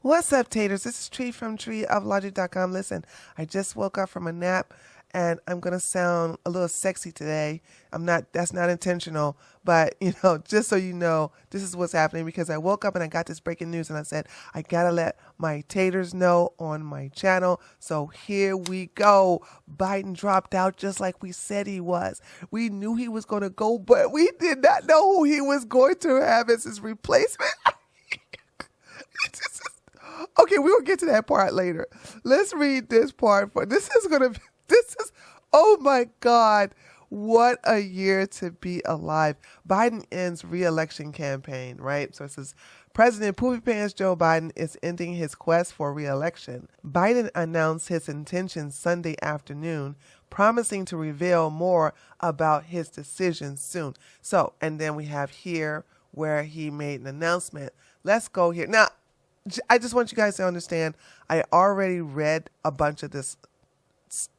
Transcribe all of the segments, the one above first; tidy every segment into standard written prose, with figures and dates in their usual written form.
What's up, taters? This is Tree from treeoflogic.com. Listen, I just woke up from a nap and I'm going to sound a little sexy today. That's not intentional, but just so you know, this is what's happening because I woke up and I got this breaking news and I said, I got to let my taters know on my channel. So here we go. Biden dropped out just like we said he was. We knew he was going to go, but we did not know who he was going to have as his replacement. Okay, we will get to that part later. Let's read this part. Oh my God, what a year to be alive. Biden ends re-election campaign, right? So it says, President Poopy Pants Joe Biden is ending his quest for re-election. Biden announced his intentions Sunday afternoon, promising to reveal more about his decision soon. So, and then we have here where he made an announcement. Let's go here. Now, I just want you guys to understand, I already read a bunch of this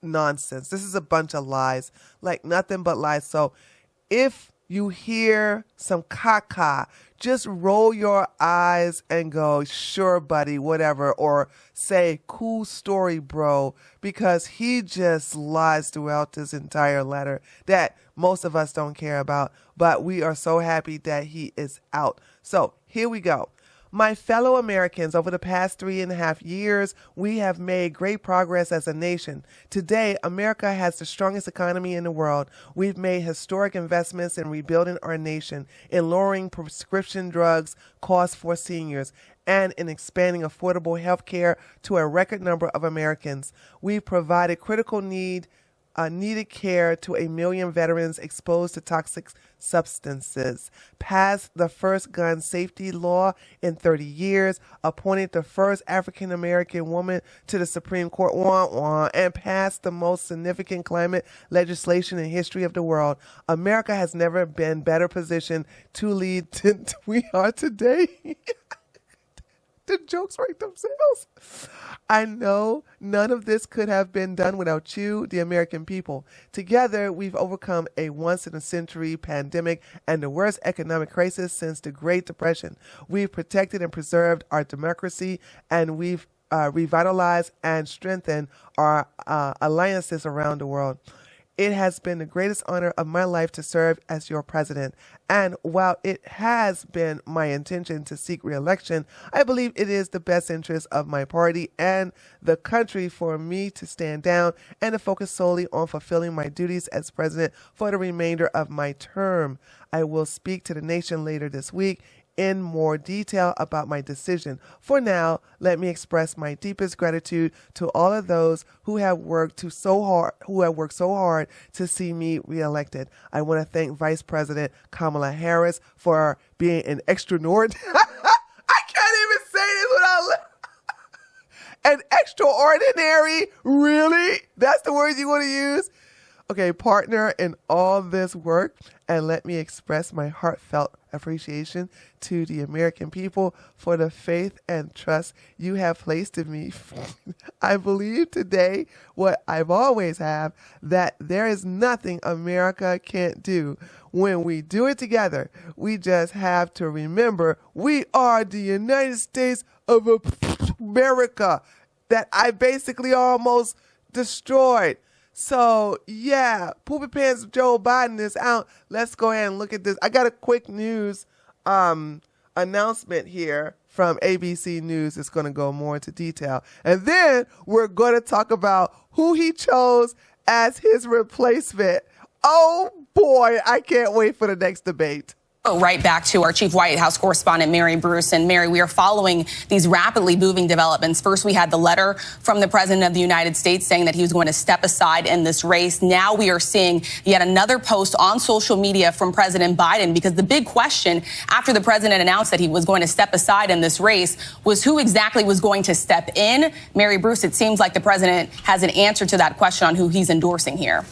nonsense. This is a bunch of lies, like nothing but lies. So if you hear some caca, just roll your eyes and go, sure, buddy, whatever, or say, cool story, bro, because he just lies throughout this entire letter that most of us don't care about, but we are so happy that he is out. So here we go. My fellow Americans, over the past 3.5 years, we have made great progress as a nation. Today, America has the strongest economy in the world. We've made historic investments in rebuilding our nation, in lowering prescription drugs costs for seniors, and in expanding affordable health care to a record number of Americans. We've provided critical needed care to 1 million veterans exposed to toxic substances, passed the first gun safety law in 30 years, appointed the first African-American woman to the Supreme Court, and passed the most significant climate legislation in history of the world. America has never been better positioned to lead than we are today. The jokes write themselves. I know none of this could have been done without you, the American people. Together, we've overcome a once-in-a-century pandemic and the worst economic crisis since the Great Depression. We've protected and preserved our democracy, and we've revitalized and strengthened our alliances around the world. It has been the greatest honor of my life to serve as your president. And while it has been my intention to seek re-election, I believe it is the best interest of my party and the country for me to stand down and to focus solely on fulfilling my duties as president for the remainder of my term. I will speak to the nation later this week in more detail about my decision. For now, let me express my deepest gratitude to all of those who have worked so hard to see me reelected. I want to thank Vice President Kamala Harris for being an extraordinary I can't even say this without an extraordinary, really? That's the word you want to use? Okay, partner in all this work, and let me express my heartfelt appreciation to the American people for the faith and trust you have placed in me. I believe today what I've always have, that there is nothing America can't do. When we do it together, we just have to remember we are the United States of America that I basically almost destroyed. So, yeah, Poopy Pants Joe Biden is out. Let's go ahead and look at this. I got a quick news announcement here from ABC News. It's going to go more into detail. And then we're going to talk about who he chose as his replacement. Oh, boy, I can't wait for the next debate. Right back to our chief White House correspondent, Mary Bruce. And Mary, we are following these rapidly moving developments. First, we had the letter from the president of the United States saying that he was going to step aside in this race. Now we are seeing yet another post on social media from President Biden, because the big question after the president announced that he was going to step aside in this race was who exactly was going to step in. Mary Bruce, it seems like the president has an answer to that question on who he's endorsing here.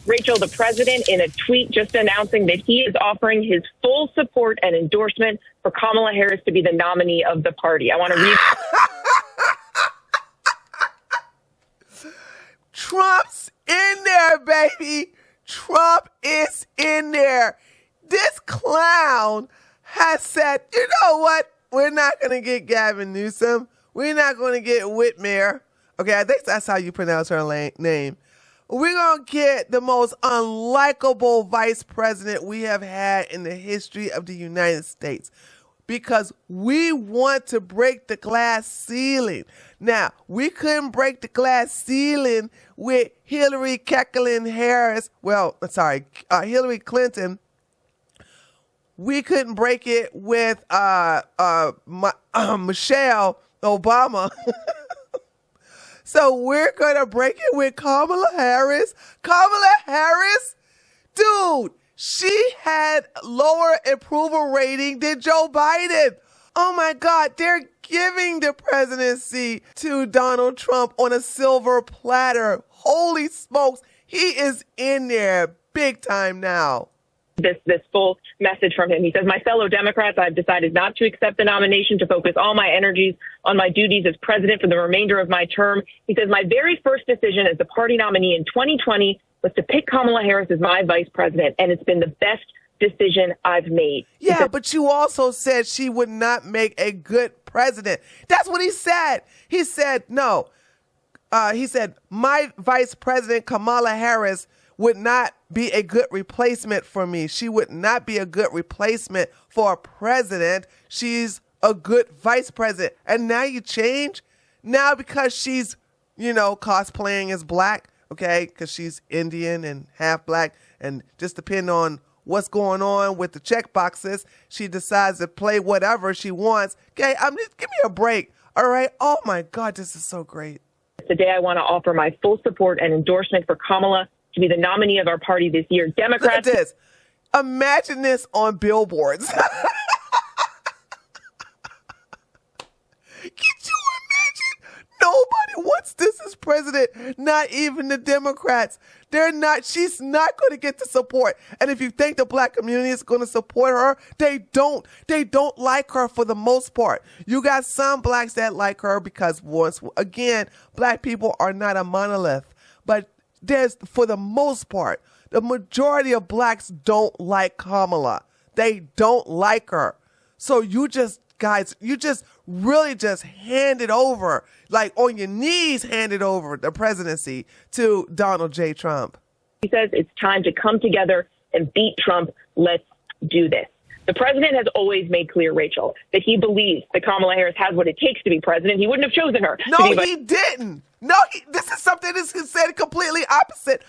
Rachel, the president, in a tweet just announcing that he is offering his full support and endorsement for Kamala Harris to be the nominee of the party. I want to read. Trump's in there, baby. Trump is in there. This clown has said, you know what? We're not going to get Gavin Newsom. We're not going to get Whitmer. Okay, I think that's how you pronounce her name. We're going to get the most unlikable vice president we have had in the history of the United States, because we want to break the glass ceiling. Now, we couldn't break the glass ceiling with Hillary Harris. Hillary Clinton. We couldn't break it with Michelle Obama. So we're going to break it with Kamala Harris. Kamala Harris, dude, she had lower approval rating than Joe Biden. Oh my God, they're giving the presidency to Donald Trump on a silver platter. Holy smokes, he is in there big time now. This full message from him. He says, "My fellow Democrats, I've decided not to accept the nomination, to focus all my energies on my duties as president for the remainder of my term." He says, "My very first decision as the party nominee in 2020 was to pick Kamala Harris as my vice president, and it's been the best decision I've made." Yeah, but you also said she would not make a good president. That's what he said. He said, no. He said, my vice president, Kamala Harris, would not be a good replacement for me. She would not be a good replacement for a president. She's a good vice president. And now you change? Now because she's, cosplaying as black, okay, because she's Indian and half black, and just depending on what's going on with the check boxes, she decides to play whatever she wants. Okay, give me a break, all right? Oh, my God, this is so great. Today, I want to offer my full support and endorsement for Kamala to be the nominee of our party this year. Democrats. Look at this. Imagine this on billboards. Can you imagine? Nobody wants this as president, not even the Democrats. She's not going to get the support. And if you think the black community is going to support her, they don't. They don't like her for the most part. You got some blacks that like her because, once again, black people are not a monolith. But for the most part, the majority of blacks don't like Kamala. They don't like her. So you just really just hand it over, like on your knees, hand it over the presidency to Donald J. Trump. He says it's time to come together and beat Trump. Let's do this. The president has always made clear, Rachel, that he believes that Kamala Harris has what it takes to be president. He wouldn't have chosen her. No, he didn't. No, this is something that's said completely opposite.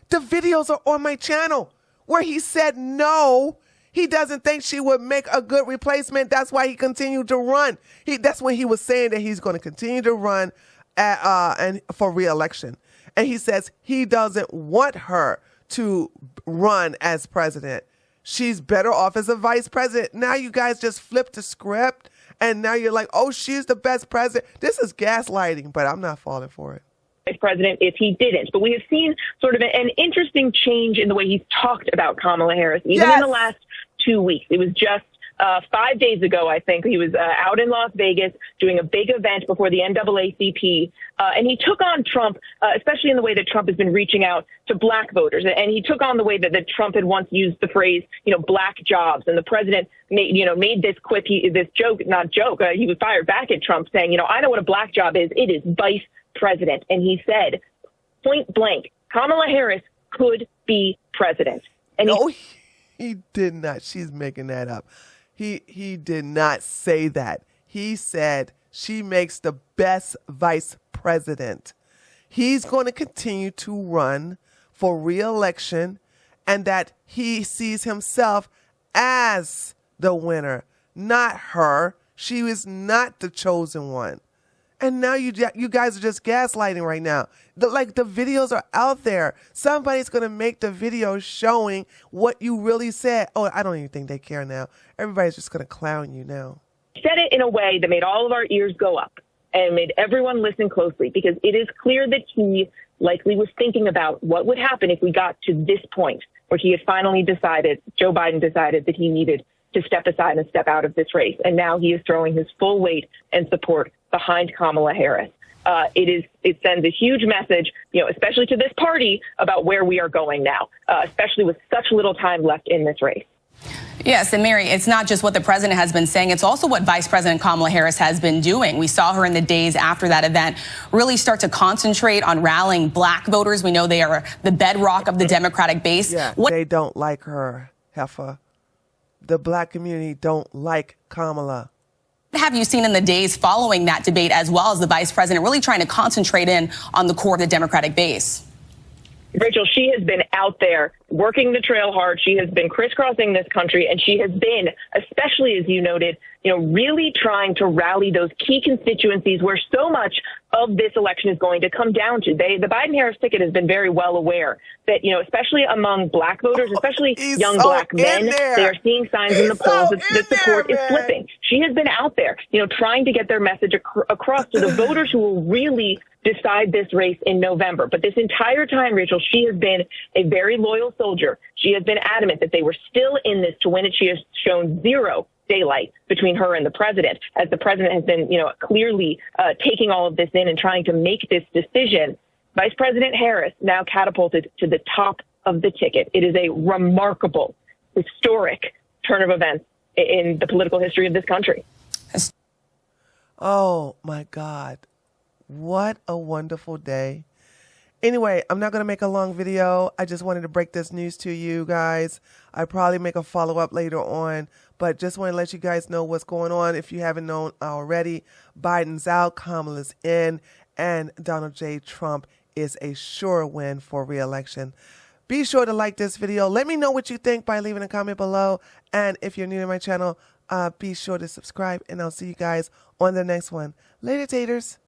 The videos are on my channel where he said no. He doesn't think she would make a good replacement. That's why he continued to run. That's when he was saying that he's going to continue to run and for reelection. And he says he doesn't want her to run as president. She's better off as a vice president. Now you guys just flipped the script, and now you're like, oh, she's the best president. This is gaslighting, but I'm not falling for it. Vice president if he didn't. But we have seen sort of an interesting change in the way he's taled about Kamala Harris, even in the last 2 weeks. It was just 5 days ago, I think. He was out in Las Vegas doing a big event before the NAACP, and he took on Trump, especially in the way that Trump has been reaching out to black voters. And he took on the way that Trump had once used the phrase, black jobs. And the president made this quip, he was fired back at Trump saying, I know what a black job is. It is vice president. And he said, point blank, Kamala Harris could be president. And he did not. She's making that up. He did not say that. He said she makes the best vice president. He's going to continue to run for re-election, and that he sees himself as the winner, not her. She was not the chosen one. And now you guys are just gaslighting right now. The videos are out there. Somebody's going to make the video showing what you really said. Oh, I don't even think they care now. Everybody's just going to clown you now. Said it in a way that made all of our ears go up and made everyone listen closely, because it is clear that he likely was thinking about what would happen if we got to this point where he had finally decided, Joe Biden decided, that he needed to step aside and step out of this race. And now he is throwing his full weight and support behind Kamala Harris. It sends a huge message, especially to this party, about where we are going now, especially with such little time left in this race. Yes, and Mary, it's not just what the president has been saying, it's also what Vice President Kamala Harris has been doing. We saw her in the days after that event really start to concentrate on rallying black voters. We know they are the bedrock of the Democratic base. Yeah, they don't like her, Heffa. The black community don't like Kamala. What have you seen in the days following that debate, as well as the vice president really trying to concentrate in on the core of the Democratic base? Rachel, she has been out there working the trail hard. She has been crisscrossing this country, and she has been, especially as you noted, really trying to rally those key constituencies where so much of this election is going to come down to. The Biden-Harris ticket has been very well aware that, especially among black voters, especially young black men, they are seeing signs in the polls that support is slipping. She has been out there, trying to get their message across to the voters who will really decide this race in November. But this entire time, Rachel, she has been a very loyal soldier. She has been adamant that they were still in this to win it. She has shown zero daylight between her and the president, as the president has been, clearly taking all of this in and trying to make this decision. Vice President Harris now catapulted to the top of the ticket. It is a remarkable, historic turn of events in the political history of this country. Oh, my God. What a wonderful day. Anyway, I'm not going to make a long video. I just wanted to break this news to you guys. I'll probably make a follow-up later on, but just want to let you guys know what's going on. If you haven't known already, Biden's out, Kamala's in, and Donald J. Trump is a sure win for re-election. Be sure to like this video. Let me know what you think by leaving a comment below. And if you're new to my channel, be sure to subscribe, and I'll see you guys on the next one. Later, taters.